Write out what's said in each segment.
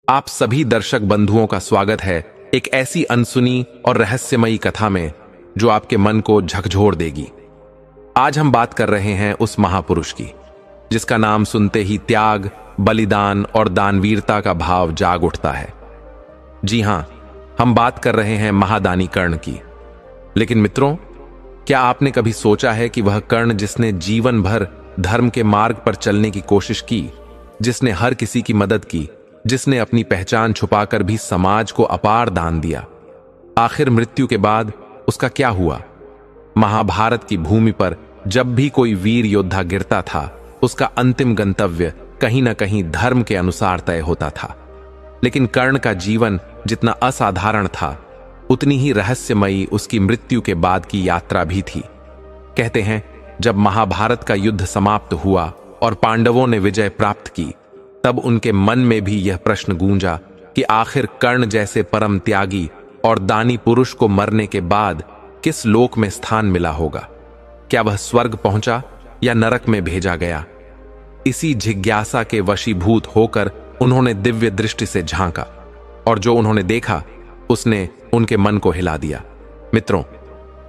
आप सभी दर्शक बंधुओं का स्वागत है एक ऐसी अनसुनी और रहस्यमयी कथा में जो आपके मन को झकझोर देगी। आज हम बात कर रहे हैं उस महापुरुष की जिसका नाम सुनते ही त्याग, बलिदान और दानवीरता का भाव जाग उठता है। जी हां, हम बात कर रहे हैं महादानी कर्ण की। लेकिन मित्रों, क्या आपने कभी सोचा है कि वह कर्ण जिसने जीवन भर धर्म के मार्ग पर चलने की कोशिश की, जिसने हर किसी की मदद की, जिसने अपनी पहचान छुपाकर भी समाज को अपार दान दिया, आखिर मृत्यु के बाद उसका क्या हुआ? महाभारत की भूमि पर जब भी कोई वीर योद्धा गिरता था, उसका अंतिम गंतव्य कहीं ना कहीं धर्म के अनुसार तय होता था। लेकिन कर्ण का जीवन जितना असाधारण था, उतनी ही रहस्यमयी उसकी मृत्यु के बाद की यात्रा भी थी। कहते हैं, जब महाभारत का युद्ध समाप्त हुआ और पांडवों ने विजय प्राप्त की, तब उनके मन में भी यह प्रश्न गूंजा कि आखिर कर्ण जैसे परम त्यागी और दानी पुरुष को मरने के बाद किस लोक में स्थान मिला होगा? क्या वह स्वर्ग पहुंचा या नरक में भेजा गया? इसी जिज्ञासा के वशीभूत होकर उन्होंने दिव्य दृष्टि से झांका और जो उन्होंने देखा उसने उनके मन को हिला दिया। मित्रों,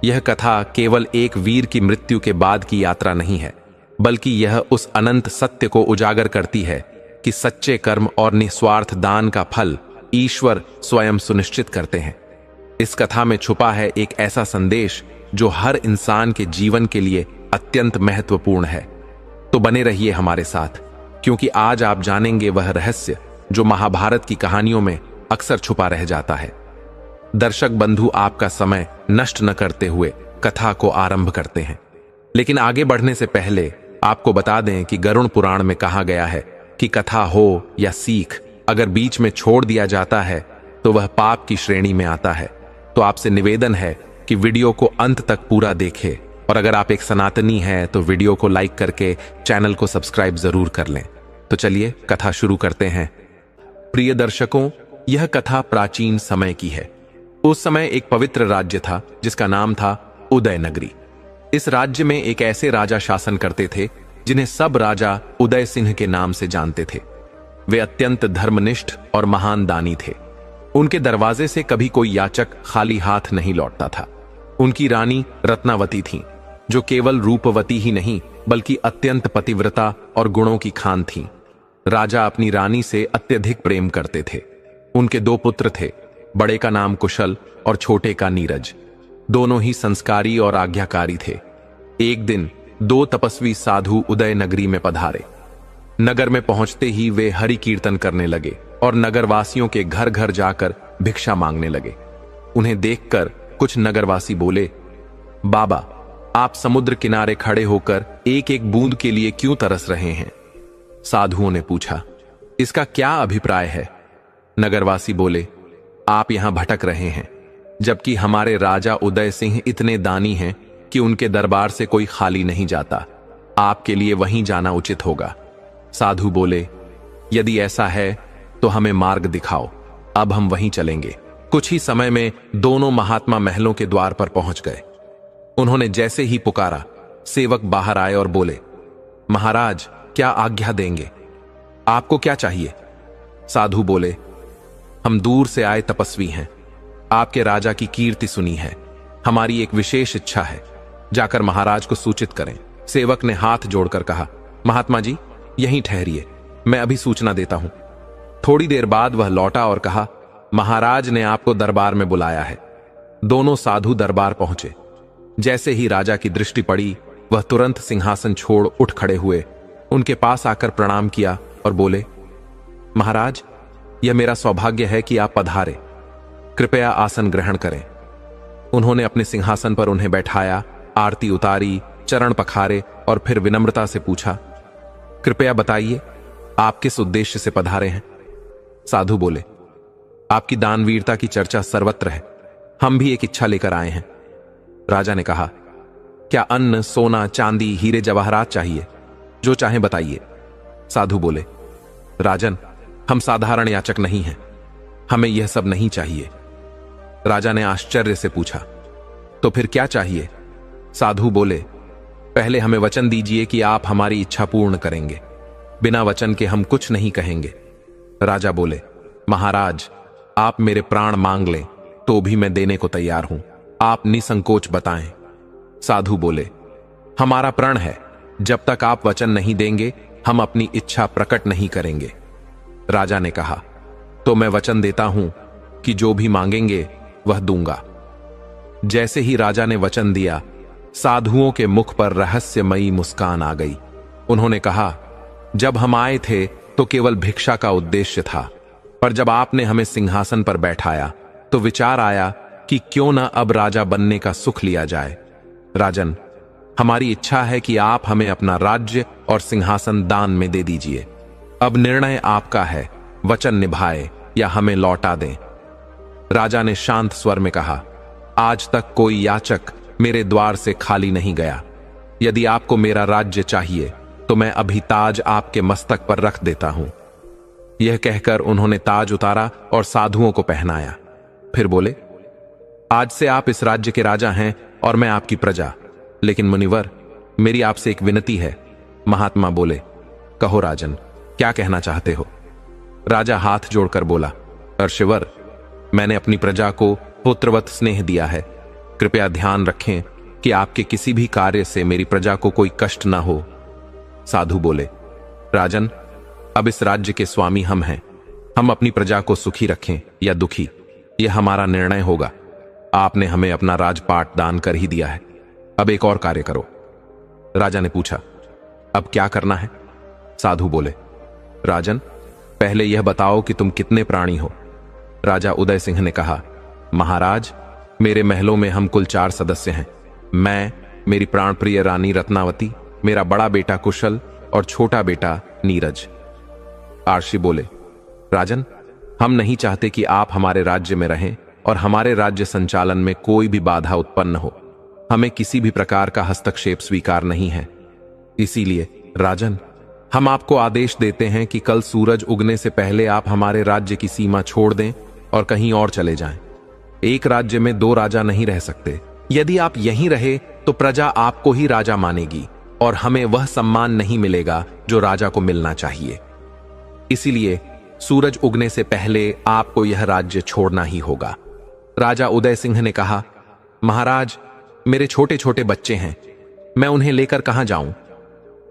यह कथा केवल एक वीर की मृत्यु के बाद की यात्रा नहीं है, बल्कि यह उस अनंत सत्य को उजागर करती है कि सच्चे कर्म और निस्वार्थ दान का फल ईश्वर स्वयं सुनिश्चित करते हैं। इस कथा में छुपा है एक ऐसा संदेश जो हर इंसान के जीवन के लिए अत्यंत महत्वपूर्ण है। तो बने रहिए हमारे साथ, क्योंकि आज आप जानेंगे वह रहस्य जो महाभारत की कहानियों में अक्सर छुपा रह जाता है। दर्शक बंधु, आपका समय नष्ट न करते हुए कथा को आरंभ करते हैं। लेकिन आगे बढ़ने से पहले आपको बता दें कि गरुड़ पुराण में कहा गया है कि कथा हो या सीख, अगर बीच में छोड़ दिया जाता है तो वह पाप की श्रेणी में आता है। तो आपसे निवेदन है कि वीडियो को अंत तक पूरा देखें, और अगर आप एक सनातनी हैं तो वीडियो को लाइक करके चैनल को सब्सक्राइब जरूर कर लें। तो चलिए कथा शुरू करते हैं। प्रिय दर्शकों, यह कथा प्राचीन समय की है। उस समय एक पवित्र राज्य था जिसका नाम था उदयनगरी। इस राज्य में एक ऐसे राजा शासन करते थे जिन्हें सब राजा उदय सिंह के नाम से जानते थे। वे अत्यंत धर्मनिष्ठ और महान दानी थे। उनके दरवाजे से कभी कोई याचक खाली हाथ नहीं लौटता था। उनकी रानी रत्नावती थीं, जो केवल रूपवती ही नहीं बल्कि अत्यंत पतिव्रता और गुणों की खान थीं। राजा अपनी रानी से अत्यधिक प्रेम करते थे। उनके दो पुत्र थे, बड़े का नाम कुशल और छोटे का नीरज। दोनों ही संस्कारी और आज्ञाकारी थे। एक दिन दो तपस्वी साधु उदय नगरी में पधारे। नगर में पहुंचते ही वे हरि कीर्तन करने लगे और नगरवासियों के घर घर जाकर भिक्षा मांगने लगे। उन्हें देखकर कुछ नगरवासी बोले, बाबा, आप समुद्र किनारे खड़े होकर एक एक बूंद के लिए क्यों तरस रहे हैं? साधुओं ने पूछा, इसका क्या अभिप्राय है? नगरवासी बोले, आप यहां भटक रहे हैं, जबकि हमारे राजा उदय सिंह इतने दानी हैं कि उनके दरबार से कोई खाली नहीं जाता। आपके लिए वहीं जाना उचित होगा। साधु बोले, यदि ऐसा है तो हमें मार्ग दिखाओ, अब हम वहीं चलेंगे। कुछ ही समय में दोनों महात्मा महलों के द्वार पर पहुंच गए। उन्होंने जैसे ही पुकारा, सेवक बाहर आए और बोले, महाराज, क्या आज्ञा देंगे? आपको क्या चाहिए? साधु बोले, हम दूर से आए तपस्वी हैं, आपके राजा की कीर्ति सुनी है। हमारी एक विशेष इच्छा है, जाकर महाराज को सूचित करें। सेवक ने हाथ जोड़कर कहा, महात्मा जी, यहीं ठहरिए, मैं अभी सूचना देता हूं। थोड़ी देर बाद वह लौटा और कहा, महाराज ने आपको दरबार में बुलाया है। दोनों साधु दरबार पहुंचे। जैसे ही राजा की दृष्टि पड़ी, वह तुरंत सिंहासन छोड़ उठ खड़े हुए, उनके पास आकर प्रणाम किया और बोले, महाराज, यह मेरा सौभाग्य है कि आप पधारे। कृपया आसन ग्रहण करें। उन्होंने अपने सिंहासन पर उन्हें बैठाया, आरती उतारी, चरण पखारे और फिर विनम्रता से पूछा, कृपया बताइए, आप किस उद्देश्य से पधारे हैं? साधु बोले, आपकी दानवीरता की चर्चा सर्वत्र है, हम भी एक इच्छा लेकर आए हैं। राजा ने कहा, क्या अन्न, सोना, चांदी, हीरे जवाहरात चाहिए? जो चाहें बताइए। साधु बोले, राजन, हम साधारण याचक नहीं हैं, हमें यह सब नहीं चाहिए। राजा ने आश्चर्य से पूछा, तो फिर क्या चाहिए? साधु बोले, पहले हमें वचन दीजिए कि आप हमारी इच्छा पूर्ण करेंगे। बिना वचन के हम कुछ नहीं कहेंगे। राजा बोले, महाराज, आप मेरे प्राण मांग लें तो भी मैं देने को तैयार हूं, आप निसंकोच बताएं। साधु बोले, हमारा प्रण है, जब तक आप वचन नहीं देंगे हम अपनी इच्छा प्रकट नहीं करेंगे। राजा ने कहा, तो मैं वचन देता हूं कि जो भी मांगेंगे वह दूंगा। जैसे ही राजा ने वचन दिया, साधुओं के मुख पर रहस्यमयी मुस्कान आ गई। उन्होंने कहा, जब हम आए थे तो केवल भिक्षा का उद्देश्य था, पर जब आपने हमें सिंहासन पर बैठाया तो विचार आया कि क्यों न अब राजा बनने का सुख लिया जाए। राजन, हमारी इच्छा है कि आप हमें अपना राज्य और सिंहासन दान में दे दीजिए। अब निर्णय आपका है, वचन निभाए या हमें लौटा दें। राजा ने शांत स्वर में कहा, आज तक कोई याचक मेरे द्वार से खाली नहीं गया। यदि आपको मेरा राज्य चाहिए तो मैं अभी ताज आपके मस्तक पर रख देता हूं। यह कहकर उन्होंने ताज उतारा और साधुओं को पहनाया। फिर बोले, आज से आप इस राज्य के राजा हैं और मैं आपकी प्रजा। लेकिन मुनिवर, मेरी आपसे एक विनती है। महात्मा बोले, कहो राजन, क्या कहना चाहते हो? राजा हाथ जोड़कर बोला, अर्षिवर, मैंने अपनी प्रजा को पुत्रवत स्नेह दिया है। कृपया ध्यान रखें कि आपके किसी भी कार्य से मेरी प्रजा को कोई कष्ट ना हो। साधु बोले, राजन, अब इस राज्य के स्वामी हम हैं। हम अपनी प्रजा को सुखी रखें या दुखी, यह हमारा निर्णय होगा। आपने हमें अपना राजपाट दान कर ही दिया है, अब एक और कार्य करो। राजा ने पूछा, अब क्या करना है? साधु बोले, राजन, पहले यह बताओ कि तुम कितने प्राणी हो? राजा उदय सिंह ने कहा, महाराज, मेरे महलों में हम कुल 4 सदस्य हैं। मैं, मेरी प्राणप्रिय रानी रत्नावती, मेरा बड़ा बेटा कुशल और छोटा बेटा नीरज। आर्षि बोले, राजन, हम नहीं चाहते कि आप हमारे राज्य में रहें और हमारे राज्य संचालन में कोई भी बाधा उत्पन्न हो। हमें किसी भी प्रकार का हस्तक्षेप स्वीकार नहीं है। इसीलिए राजन, हम आपको आदेश देते हैं कि कल सूरज उगने से पहले आप हमारे राज्य की सीमा छोड़ दें और कहीं और चले जाएं। एक राज्य में 2 राजा नहीं रह सकते। यदि आप यहीं रहे तो प्रजा आपको ही राजा मानेगी और हमें वह सम्मान नहीं मिलेगा जो राजा को मिलना चाहिए। इसीलिए सूरज उगने से पहले आपको यह राज्य छोड़ना ही होगा। राजा उदय सिंह ने कहा, महाराज, मेरे छोटे छोटे बच्चे हैं, मैं उन्हें लेकर कहां जाऊं?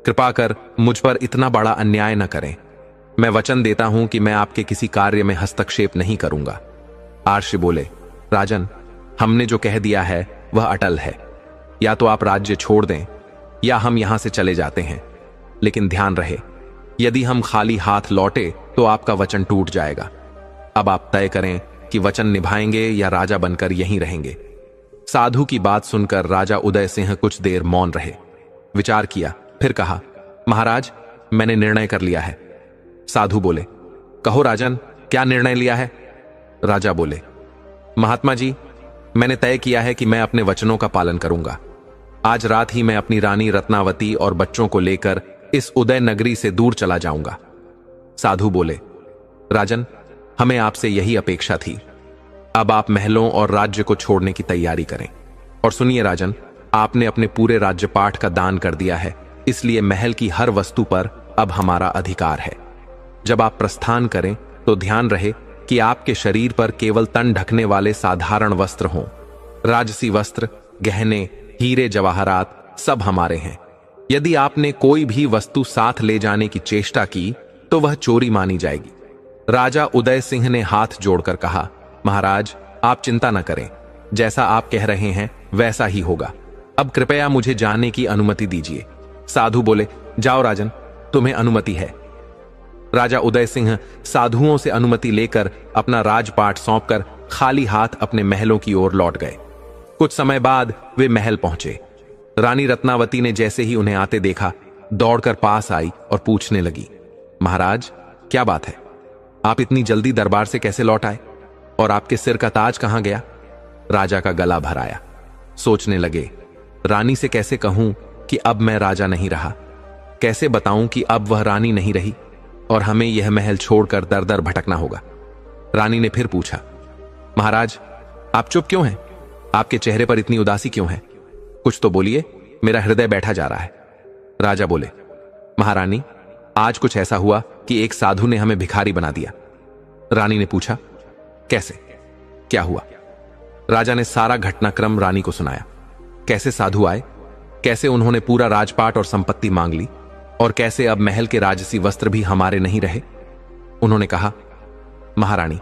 कृपा कर मुझ पर इतना बड़ा अन्याय न करें। मैं वचन देता हूं कि मैं आपके किसी कार्य में हस्तक्षेप नहीं करूंगा। आर्षि बोले, राजन, हमने जो कह दिया है वह अटल है। या तो आप राज्य छोड़ दें या हम यहां से चले जाते हैं। लेकिन ध्यान रहे, यदि हम खाली हाथ लौटे तो आपका वचन टूट जाएगा। अब आप तय करें कि वचन निभाएंगे या राजा बनकर यहीं रहेंगे। साधु की बात सुनकर राजा उदय सिंह कुछ देर मौन रहे, विचार किया, फिर कहा, महाराज, मैंने निर्णय कर लिया है। साधु बोले, कहो राजन, क्या निर्णय लिया है? राजा बोले, महात्मा जी, मैंने तय किया है कि मैं अपने वचनों का पालन करूंगा। आज रात ही मैं अपनी रानी रत्नावती और बच्चों को लेकर इस उदय नगरी से दूर चला जाऊंगा। साधु बोले, राजन, हमें आपसे यही अपेक्षा थी। अब आप महलों और राज्य को छोड़ने की तैयारी करें। और सुनिए राजन, आपने अपने पूरे राज्यपाठ का दान कर दिया है, इसलिए महल की हर वस्तु पर अब हमारा अधिकार है। जब आप प्रस्थान करें तो ध्यान रहे कि आपके शरीर पर केवल तन ढकने वाले साधारण वस्त्र हों। राजसी वस्त्र, गहने, हीरे जवाहरात सब हमारे हैं। यदि आपने कोई भी वस्तु साथ ले जाने की चेष्टा की तो वह चोरी मानी जाएगी। राजा उदय सिंह ने हाथ जोड़कर कहा, महाराज, आप चिंता न करें, जैसा आप कह रहे हैं वैसा ही होगा। अब कृपया मुझे जाने की अनुमति दीजिए। साधु बोले, जाओ राजन, तुम्हें अनुमति है। राजा उदय सिंह साधुओं से अनुमति लेकर अपना राजपाट सौंपकर खाली हाथ अपने महलों की ओर लौट गए। कुछ समय बाद वे महल पहुंचे। रानी रत्नावती ने जैसे ही उन्हें आते देखा, दौड़कर पास आई और पूछने लगी, महाराज, क्या बात है? आप इतनी जल्दी दरबार से कैसे लौट आए? और आपके सिर का ताज कहां गया? राजा का गला भर आया। सोचने लगे, रानी से कैसे कहूं कि अब मैं राजा नहीं रहा? कैसे बताऊं कि अब वह रानी नहीं रही और हमें यह महल छोड़कर दर दर भटकना होगा? रानी ने फिर पूछा, महाराज, आप चुप क्यों हैं? आपके चेहरे पर इतनी उदासी क्यों है? कुछ तो बोलिए, मेरा हृदय बैठा जा रहा है। राजा बोले, महारानी, आज कुछ ऐसा हुआ कि एक साधु ने हमें भिखारी बना दिया। रानी ने पूछा, कैसे, क्या हुआ? राजा ने सारा घटनाक्रम रानी को सुनाया। कैसे साधु आए, कैसे उन्होंने पूरा राजपाट और संपत्ति मांग ली, और कैसे अब महल के राजसी वस्त्र भी हमारे नहीं रहे। उन्होंने कहा, महारानी,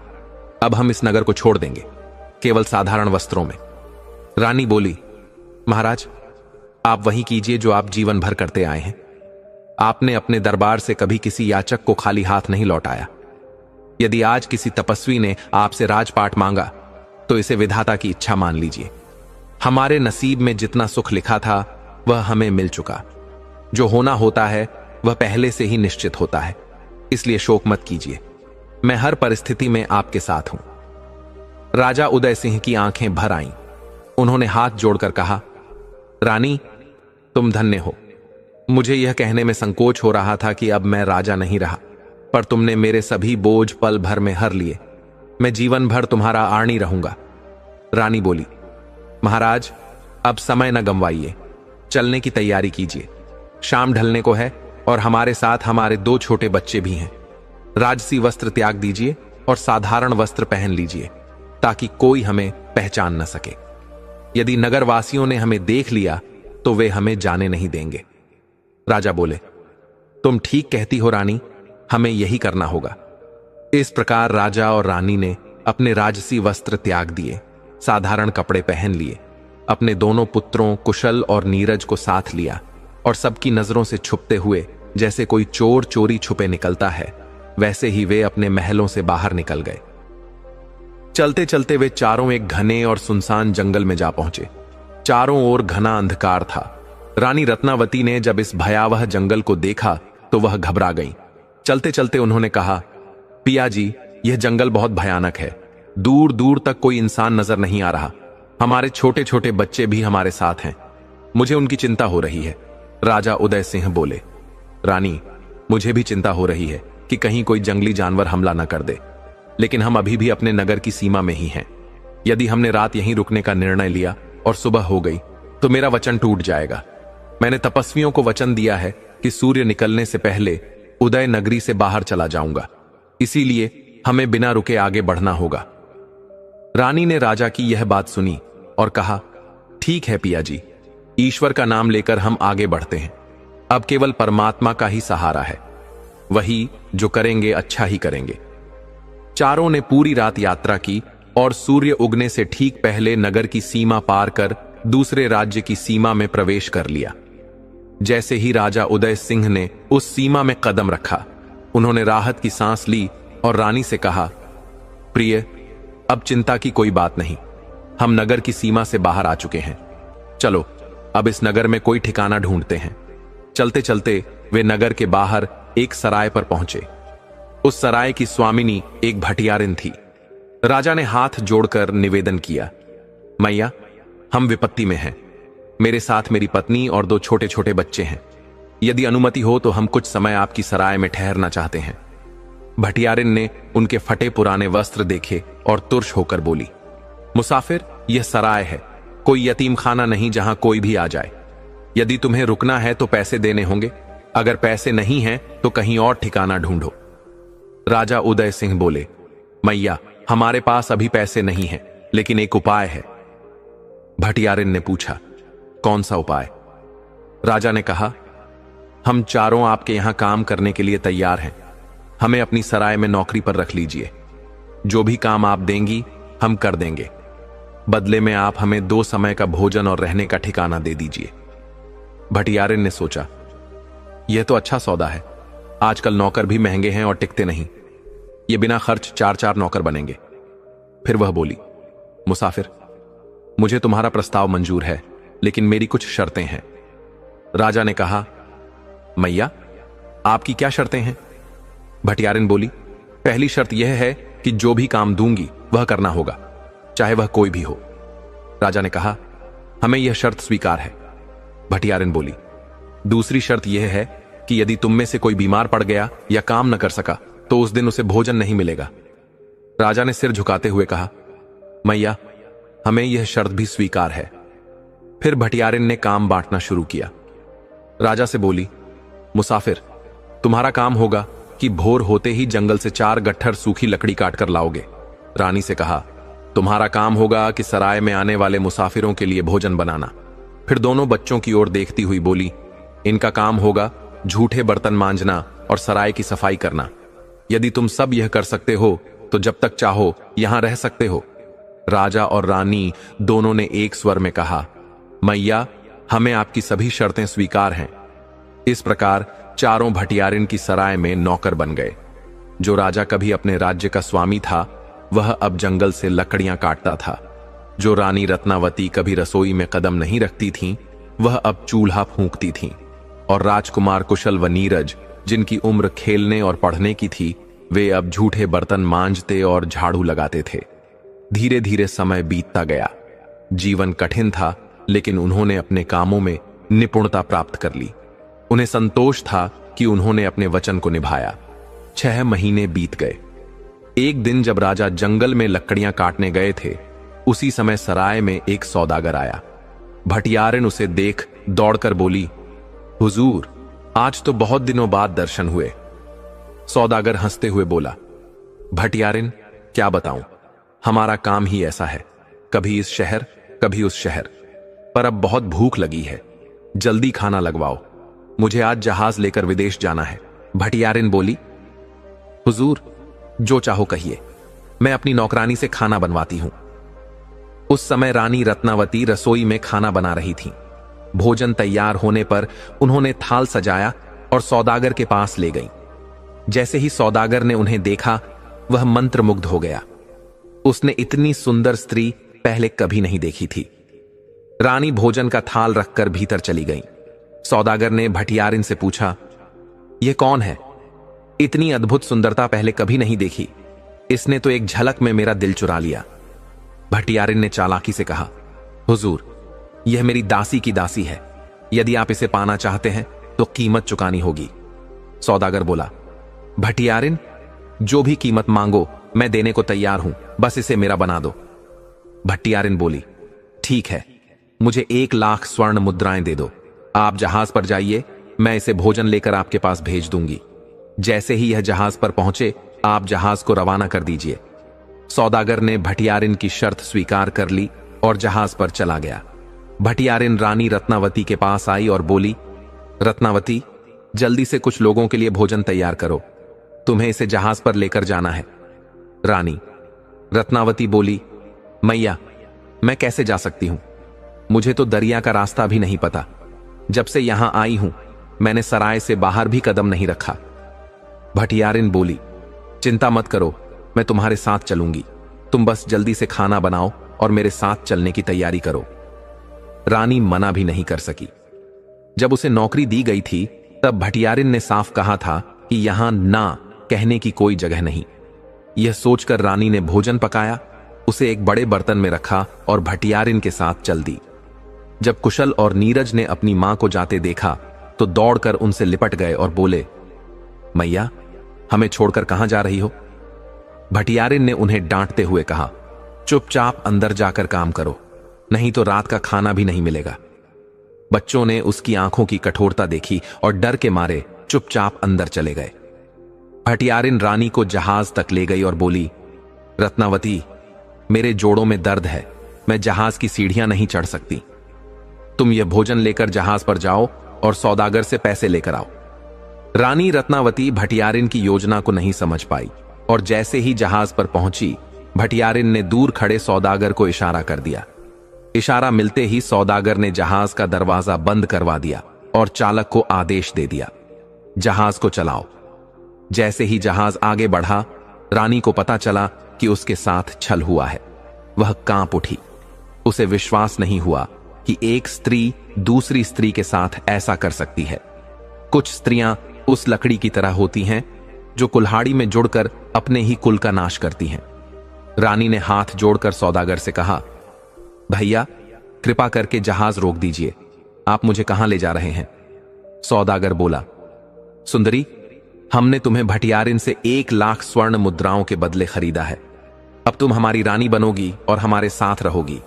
अब हम इस नगर को छोड़ देंगे, केवल साधारण वस्त्रों में। रानी बोली, महाराज, आप वही कीजिए जो आप जीवन भर करते आए हैं। आपने अपने दरबार से कभी किसी याचक को खाली हाथ नहीं लौटाया। यदि आज किसी तपस्वी ने आपसे राजपाट मांगा तो इसे विधाता की इच्छा मान लीजिए। हमारे नसीब में जितना सुख लिखा था वह हमें मिल चुका। जो होना होता है वह पहले से ही निश्चित होता है, इसलिए शोक मत कीजिए। मैं हर परिस्थिति में आपके साथ हूं। राजा उदय सिंह की आंखें भर आईं। उन्होंने हाथ जोड़कर कहा, रानी, तुम धन्य हो। मुझे यह कहने में संकोच हो रहा था कि अब मैं राजा नहीं रहा, पर तुमने मेरे सभी बोझ पल भर में हर लिए। मैं जीवन भर तुम्हारा आनी रहूंगा। रानी बोली, महाराज, अब समय न गंवाइए, चलने की तैयारी कीजिए। शाम ढलने को है और हमारे साथ हमारे 2 छोटे बच्चे भी हैं। राजसी वस्त्र त्याग दीजिए और साधारण वस्त्र पहन लीजिए, ताकि कोई हमें पहचान न सके। यदि नगरवासियों ने हमें देख लिया तो वे हमें जाने नहीं देंगे। राजा बोले, तुम ठीक कहती हो रानी, हमें यही करना होगा। इस प्रकार राजा और रानी ने अपने राजसी वस्त्र त्याग दिए, साधारण कपड़े पहन लिए, अपने दोनों पुत्रों कुशल और नीरज को साथ लिया और सबकी नजरों से छुपते हुए, जैसे कोई चोर चोरी छुपे निकलता है, वैसे ही वे अपने महलों से बाहर निकल गए। चलते चलते वे चारों एक घने और सुनसान जंगल में जा पहुंचे। चारों ओर घना अंधकार था। रानी रत्नावती ने जब इस भयावह जंगल को देखा तो वह घबरा गई। चलते चलते उन्होंने कहा, पिया जी, यह जंगल बहुत भयानक है। दूर दूर तक कोई इंसान नजर नहीं आ रहा। हमारे छोटे छोटे बच्चे भी हमारे साथ हैं। मुझे उनकी चिंता हो रही है। राजा उदय सिंह बोले, रानी, मुझे भी चिंता हो रही है कि कहीं कोई जंगली जानवर हमला न कर दे, लेकिन हम अभी भी अपने नगर की सीमा में ही हैं। यदि हमने रात यहीं रुकने का निर्णय लिया और सुबह हो गई तो मेरा वचन टूट जाएगा। मैंने तपस्वियों को वचन दिया है कि सूर्य निकलने से पहले उदय नगरी से बाहर चला जाऊंगा, इसीलिए हमें बिना रुके आगे बढ़ना होगा। रानी ने राजा की यह बात सुनी और कहा, ठीक है पिया जी, ईश्वर का नाम लेकर हम आगे बढ़ते हैं। अब केवल परमात्मा का ही सहारा है, वही जो करेंगे अच्छा ही करेंगे। चारों ने पूरी रात यात्रा की और सूर्य उगने से ठीक पहले नगर की सीमा पार कर दूसरे राज्य की सीमा में प्रवेश कर लिया। जैसे ही राजा उदय सिंह ने उस सीमा में कदम रखा, उन्होंने राहत की सांस ली और रानी से कहा, प्रिय, अब चिंता की कोई बात नहीं। हम नगर की सीमा से बाहर आ चुके हैं। चलो अब इस नगर में कोई ठिकाना ढूंढते हैं। चलते चलते वे नगर के बाहर एक सराय पर पहुंचे। उस सराय की स्वामिनी एक भटियारिन थी। राजा ने हाथ जोड़कर निवेदन किया, मैया, हम विपत्ति में हैं। मेरे साथ मेरी पत्नी और 2 छोटे छोटे बच्चे हैं। यदि अनुमति हो तो हम कुछ समय आपकी सराय में ठहरना चाहते हैं। भटियारिन ने उनके फटे पुराने वस्त्र देखे और तुर्श होकर बोली, मुसाफिर, यह सराय है, कोई यतीम खाना नहीं जहां कोई भी आ जाए। यदि तुम्हें रुकना है तो पैसे देने होंगे, अगर पैसे नहीं हैं तो कहीं और ठिकाना ढूंढो। राजा उदय सिंह बोले, मैया, हमारे पास अभी पैसे नहीं हैं, लेकिन एक उपाय है। भटियारिन ने पूछा, कौन सा उपाय? राजा ने कहा, हम चारों आपके यहां काम करने के लिए तैयार हैं। हमें अपनी सराय में नौकरी पर रख लीजिए। जो भी काम आप देंगी हम कर देंगे। बदले में आप हमें 2 समय का भोजन और रहने का ठिकाना दे दीजिए। भटियारिन ने सोचा, यह तो अच्छा सौदा है। आजकल नौकर भी महंगे हैं और टिकते नहीं। ये बिना खर्च 4-4 नौकर बनेंगे। फिर वह बोली, मुसाफिर, मुझे तुम्हारा प्रस्ताव मंजूर है, लेकिन मेरी कुछ शर्तें हैं। राजा ने कहा, मैया, आपकी क्या शर्तें हैं? भटियारिन बोली, पहली शर्त यह है कि जो भी काम दूंगी वह करना होगा, चाहे वह कोई भी हो। राजा ने कहा, हमें यह शर्त स्वीकार है। भटियारिन बोली, दूसरी शर्त यह है कि यदि तुम में से कोई बीमार पड़ गया या काम न कर सका तो उस दिन उसे भोजन नहीं मिलेगा। राजा ने सिर झुकाते हुए कहा, मैया, हमें यह शर्त भी स्वीकार है। फिर भटियारिन ने काम बांटना शुरू किया। राजा से बोली, मुसाफिर, तुम्हारा काम होगा कि भोर होते ही जंगल से 4 गट्ठर सूखी लकड़ी काटकर लाओगे। रानी से कहा, तुम्हारा काम होगा कि सराय में आने वाले मुसाफिरों के लिए भोजन बनाना। फिर दोनों बच्चों की ओर देखती हुई बोली, इनका काम होगा झूठे बर्तन मांजना और सराय की सफाई करना। यदि तुम सब यह कर सकते हो तो जब तक चाहो यहां रह सकते हो। राजा और रानी दोनों ने एक स्वर में कहा, मैया, हमें आपकी सभी शर्तें स्वीकार हैं। इस प्रकार चारों भटियारिन की सराय में नौकर बन गए। जो राजा कभी अपने राज्य का स्वामी था, वह अब जंगल से लकड़ियां काटता था। जो रानी रत्नावती कभी रसोई में कदम नहीं रखती थीं, वह अब चूल्हा फूंकती थीं। और राजकुमार कुशल व नीरज, जिनकी उम्र खेलने और पढ़ने की थी, वे अब झूठे बर्तन मांजते और झाड़ू लगाते थे। धीरे धीरे समय बीतता गया। जीवन कठिन था, लेकिन उन्होंने अपने कामों में निपुणता प्राप्त कर ली। उन्हें संतोष था कि उन्होंने अपने वचन को निभाया। 6 महीने बीत गए। एक दिन जब राजा जंगल में लकड़ियां काटने गए थे, उसी समय सराय में एक सौदागर आया। भटियारिन उसे देख दौड़कर बोली, हुजूर, आज तो बहुत दिनों बाद दर्शन हुए। सौदागर हंसते हुए बोला, भटियारिन, क्या बताऊं, हमारा काम ही ऐसा है, कभी इस शहर कभी उस शहर। पर अब बहुत भूख लगी है, जल्दी खाना लगवाओ, मुझे आज जहाज लेकर विदेश जाना है। भटियारिन बोली, हुजूर, जो चाहो कहिए, मैं अपनी नौकरानी से खाना बनवाती हूं। उस समय रानी रत्नावती रसोई में खाना बना रही थी। भोजन तैयार होने पर उन्होंने थाल सजाया और सौदागर के पास ले गई। जैसे ही सौदागर ने उन्हें देखा, वह मंत्रमुग्ध हो गया। उसने इतनी सुंदर स्त्री पहले कभी नहीं देखी थी। रानी भोजन का थाल रखकर भीतर चली गई। सौदागर ने भटियारिन से पूछा, यह कौन है? इतनी अद्भुत सुंदरता पहले कभी नहीं देखी। इसने तो एक झलक में मेरा दिल चुरा लिया। भटियारिन ने चालाकी से कहा, हुजूर, यह मेरी दासी की दासी है। यदि आप इसे पाना चाहते हैं तो कीमत चुकानी होगी। सौदागर बोला, भटियारिन, जो भी कीमत मांगो मैं देने को तैयार हूं, बस इसे मेरा बना दो। भटियारिन बोली, ठीक है, मुझे 1 लाख स्वर्ण मुद्राएं दे दो। आप जहाज पर जाइए, मैं इसे भोजन लेकर आपके पास भेज दूंगी। जैसे ही यह जहाज पर पहुंचे, आप जहाज को रवाना कर दीजिए। सौदागर ने भटियारिन की शर्त स्वीकार कर ली और जहाज पर चला गया। भटियारिन रानी रत्नावती के पास आई और बोली, रत्नावती, जल्दी से कुछ लोगों के लिए भोजन तैयार करो, तुम्हें इसे जहाज पर लेकर जाना है। रानी रत्नावती बोली, मैया, मैं कैसे जा सकती हूं? मुझे तो दरिया का रास्ता भी नहीं पता। जब से यहां आई हूं, मैंने सराय से बाहर भी कदम नहीं रखा। भटियारिन बोली, चिंता मत करो, मैं तुम्हारे साथ चलूंगी। तुम बस जल्दी से खाना बनाओ और मेरे साथ चलने की तैयारी करो। रानी मना भी नहीं कर सकी। जब उसे नौकरी दी गई थी, तब भटियारिन ने साफ कहा था कि यहां ना कहने की कोई जगह नहीं। यह सोचकर रानी ने भोजन पकाया, उसे एक बड़े बर्तन में रखा और भटियारिन के साथ चल दी। जब कुशल और नीरज ने अपनी मां को जाते देखा तो दौड़कर उनसे लिपट गए और बोले, मैया, हमें छोड़कर कहां जा रही हो? भटियारिन ने उन्हें डांटते हुए कहा, चुपचाप अंदर जाकर काम करो, नहीं तो रात का खाना भी नहीं मिलेगा। बच्चों ने उसकी आंखों की कठोरता देखी और डर के मारे चुपचाप अंदर चले गए। भटियारिन रानी को जहाज तक ले गई और बोली, रत्नावती, मेरे जोड़ों में दर्द है, मैं जहाज की सीढ़ियां नहीं चढ़ सकती। तुम यह भोजन लेकर जहाज पर जाओ और सौदागर से पैसे लेकर आओ। रानी रत्नावती भटियारिन की योजना को नहीं समझ पाई और जैसे ही जहाज पर पहुंची, भटियारिन ने दूर खड़े सौदागर को इशारा कर दिया। इशारा मिलते ही सौदागर ने जहाज का दरवाजा बंद करवा दिया और चालक को आदेश दे दिया, जहाज को चलाओ। जैसे ही जहाज आगे बढ़ा, रानी को पता चला कि उसके साथ छल हुआ है। वह कांप उठी। उसे विश्वास नहीं हुआ कि एक स्त्री दूसरी स्त्री के साथ ऐसा कर सकती है। कुछ स्त्रियां उस लकड़ी की तरह होती हैं जो कुल्हाड़ी में जुड़कर अपने ही कुल का नाश करती हैं। रानी ने हाथ जोड़कर सौदागर से कहा, भैया, कृपा करके जहाज रोक दीजिए, आप मुझे कहां ले जा रहे हैं? सौदागर बोला, सुंदरी, हमने तुम्हें भटियारिन से 1 लाख स्वर्ण मुद्राओं के बदले खरीदा है। अब तुम हमारी रानी बनोगी और हमारे साथ रहोगी।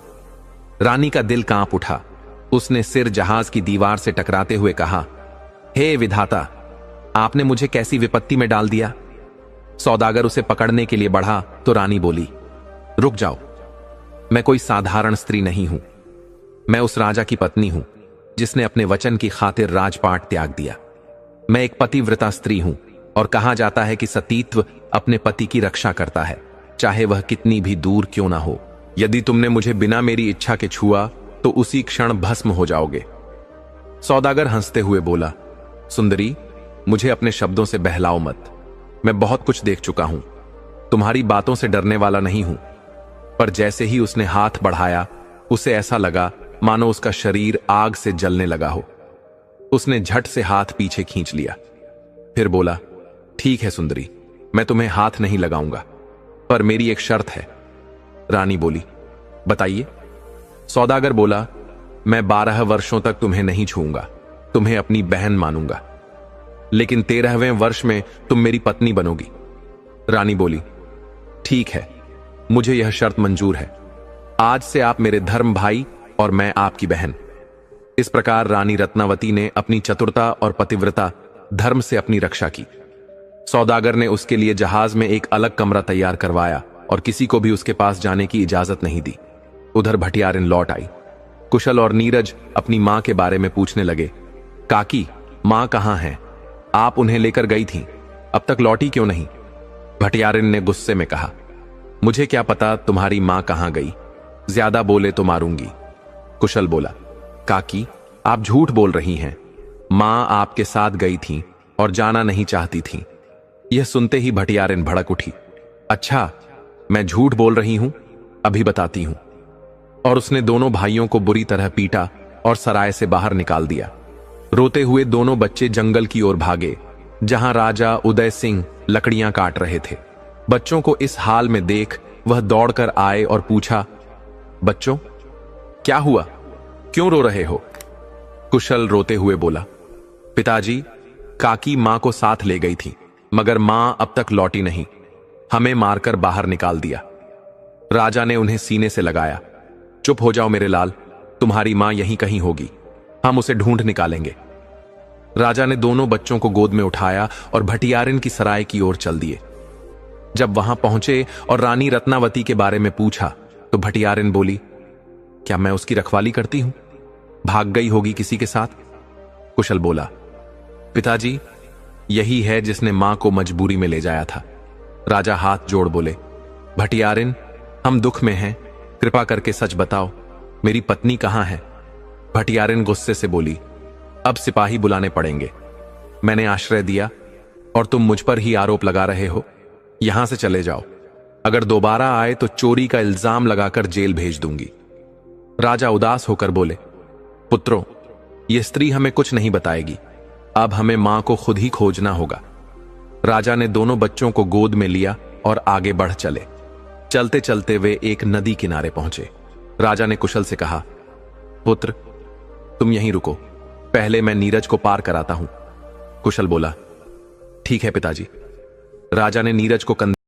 रानी का दिल कांप उठा। उसने सिर जहाज की दीवार से टकराते हुए कहा, हे विधाता, आपने मुझे कैसी विपत्ति में डाल दिया। सौदागर उसे पकड़ने के लिए बढ़ा तो रानी बोली, रुक जाओ, मैं कोई साधारण स्त्री नहीं हूं। मैं उस राजा की पत्नी हूं जिसने अपने वचन की खातिर राजपाट त्याग दिया। मैं एक पतिव्रता स्त्री हूं और कहा जाता है कि सतीत्व अपने पति की रक्षा करता है, चाहे वह कितनी भी दूर क्यों ना हो। यदि तुमने मुझे बिना मेरी इच्छा के छुआ तो उसी क्षण भस्म हो जाओगे। सौदागर हंसते हुए बोला, सुंदरी, मुझे अपने शब्दों से बहलाओ मत। मैं बहुत कुछ देख चुका हूं, तुम्हारी बातों से डरने वाला नहीं हूं। पर जैसे ही उसने हाथ बढ़ाया, उसे ऐसा लगा मानो उसका शरीर आग से जलने लगा हो। उसने झट से हाथ पीछे खींच लिया, फिर बोला, ठीक है सुंदरी, मैं तुम्हें हाथ नहीं लगाऊंगा, पर मेरी एक शर्त है। रानी बोली, बताइए। सौदागर बोला, मैं 12 वर्षों तक तुम्हें नहीं छूऊंगा, तुम्हें अपनी बहन मानूंगा, लेकिन 13वें वर्ष में तुम मेरी पत्नी बनोगी। रानी बोली, ठीक है, मुझे यह शर्त मंजूर है। आज से आप मेरे धर्म भाई और मैं आपकी बहन। इस प्रकार रानी रत्नावती ने अपनी चतुरता और पतिव्रता धर्म से अपनी रक्षा की। सौदागर ने उसके लिए जहाज में एक अलग कमरा तैयार करवाया और किसी को भी उसके पास जाने की इजाजत नहीं दी। उधर भटियारिन लौट आई। कुशल और नीरज अपनी मां के बारे में पूछने लगे, काकी, मां कहां है? आप उन्हें लेकर गई थीं, अब तक लौटी क्यों नहीं? भटियारिन ने गुस्से में कहा, मुझे क्या पता तुम्हारी मां कहां गई, ज्यादा बोले तो मारूंगी। कुशल बोला, काकी, आप झूठ बोल रही हैं। मां आपके साथ गई थी और जाना नहीं चाहती थी। यह सुनते ही भटियारिन भड़क उठी, अच्छा, मैं झूठ बोल रही हूं, अभी बताती हूं। और उसने दोनों भाइयों को बुरी तरह पीटा और सराय से बाहर निकाल दिया। रोते हुए दोनों बच्चे जंगल की ओर भागे, जहां राजा उदय सिंह लकड़ियां काट रहे थे। बच्चों को इस हाल में देख वह दौड़कर आए और पूछा, बच्चों, क्या हुआ, क्यों रो रहे हो? कुशल रोते हुए बोला, पिताजी, काकी मां को साथ ले गई थी, मगर मां अब तक लौटी नहीं, हमें मारकर बाहर निकाल दिया। राजा ने उन्हें सीने से लगाया, चुप हो जाओ मेरे लाल, तुम्हारी मां यहीं कहीं होगी, हम उसे ढूंढ निकालेंगे। राजा ने दोनों बच्चों को गोद में उठाया और भटियारिन की सराय की ओर चल दिए। जब वहां पहुंचे और रानी रत्नावती के बारे में पूछा तो भटियारिन बोली, क्या मैं उसकी रखवाली करती हूं? भाग गई होगी किसी के साथ। कुशल बोला, पिताजी, यही है जिसने मां को मजबूरी में ले जाया था। राजा हाथ जोड़ बोले, भटियारिन, हम दुख में हैं, कृपा करके सच बताओ, मेरी पत्नी कहां है? भटियारिन गुस्से से बोली, अब सिपाही बुलाने पड़ेंगे। मैंने आश्रय दिया और तुम मुझ पर ही आरोप लगा रहे हो, यहां से चले जाओ। अगर दोबारा आए तो चोरी का इल्जाम लगाकर जेल भेज दूंगी। राजा उदास होकर बोले, पुत्रों, यह स्त्री हमें कुछ नहीं बताएगी, अब हमें मां को खुद ही खोजना होगा। राजा ने दोनों बच्चों को गोद में लिया और आगे बढ़ चले। चलते चलते वे एक नदी किनारे पहुंचे। राजा ने कुशल से कहा, पुत्र, तुम यहीं रुको, पहले मैं नीरज को पार कराता हूं। कुशल बोला, ठीक है पिताजी। राजा ने नीरज को कंधे